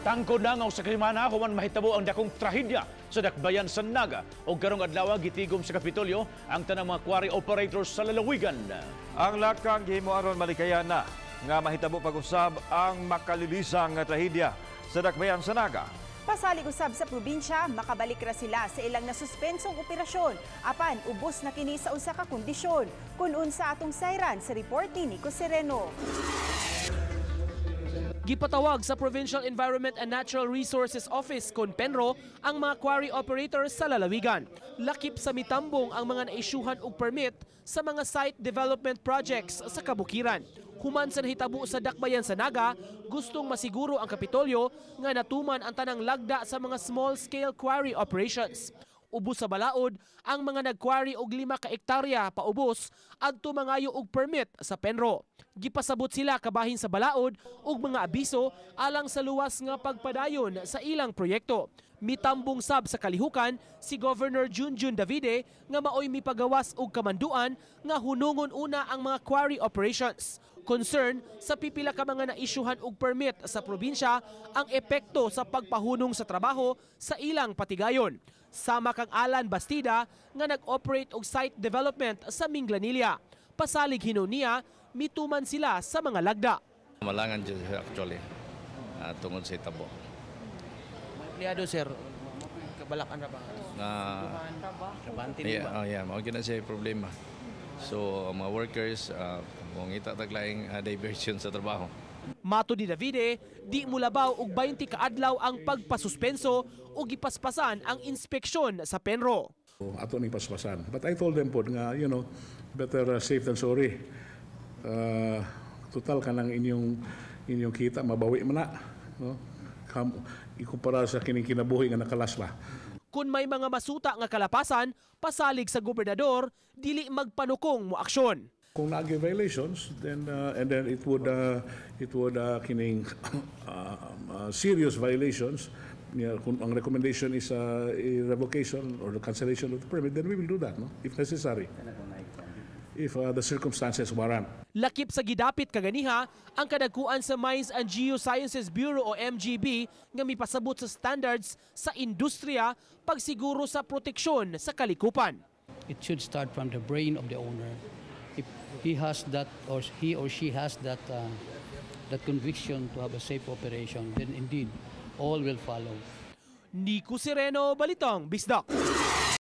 Tangkod na nga sa Kalimana human mahitabo ang dakong trahedya sa dakbayan sa Naga o karong adlaw gitigom sa Kapitolyo ang tanang mga quarry operators sa lalawigan. Ang lakang gihimo aron malikayan na nga mahitabo pag-usab ang makalilisang nga trahedya sa dakbayan sa Naga. Pasalig usab sa probinsya, makabalik ra sila sa ilang nasuspensong operasyon. Apan, ubos na kini sa usa ka kondisyon. Kun unsa atong sayran sa report ni Nico Sereno. Gipatawag sa Provincial Environment and Natural Resources Office (CONPENRO) ang mga quarry operators sa lalawigan. Lakip sa mitambong ang mga naisyuhan og permit sa mga site development projects sa kabukiran. Human sa nahitabo sa dakbayan sa Naga, gustong masiguro ang Kapitolyo nga natuman ang tanang lagda sa mga small-scale quarry operations. Ubos sa balaod ang mga nagquarry og 5 ka ektarya paubos adto mangayo og permit sa Penro. Gipasabot sila kabahin sa balaod og mga abiso alang sa luwas nga pagpadayon sa ilang proyekto. Mitambong sab sa kalihukan si Governor Junjun Davide nga maoy mipagawas og kamanduan nga hunungon una ang mga quarry operations. Concern sa pipila ka mga naisyuhan og permit sa probinsya ang epekto sa pagpahunong sa trabaho sa ilang patigayon. Sama kang Alan Bastida nga nag-operate og site development sa Minglanilla. Pasalig hinon niya, mituman sila sa mga lagda. Malangan dyan actually, tungod sa itabo. Liado sir, kabalakan na ba? Yeah, mao gyud na siya problema. So, mga workers, mong itataglaing diversion sa trabaho. Mato ni Davide, di mulabaw og 20 kaadlaw ang pagpasuspenso o gipaspasan ang inspeksyon sa Penro. Ato ning paspasan. But I told them po nga, better safe than sorry. Total ka ng inyong kita, mabawi man na. No? Ikumpara sa kining kinabuhi nga nakalas ba. Kung may mga masuta nga kalapasan, pasalig sa gobernador, dili magpanukong mo aksyon. Kung nagi violations, then and then it would kining serious violations. Kung ang recommendation is a revocation or the cancellation of the permit, then we will do that, no? If necessary. If the circumstances warrant. Lakip sa gidapit kaganiha ang kadagkuan sa Mines and Geosciences Bureau o MGB nga mipasabot sa standards sa industriya pagsiguro sa proteksyon sa kalikupan. It should start from the brain of the owner. If he has that or he or she has that conviction to have a safe operation, then indeed all will follow. Nico Sereno, Balitang Bisdak.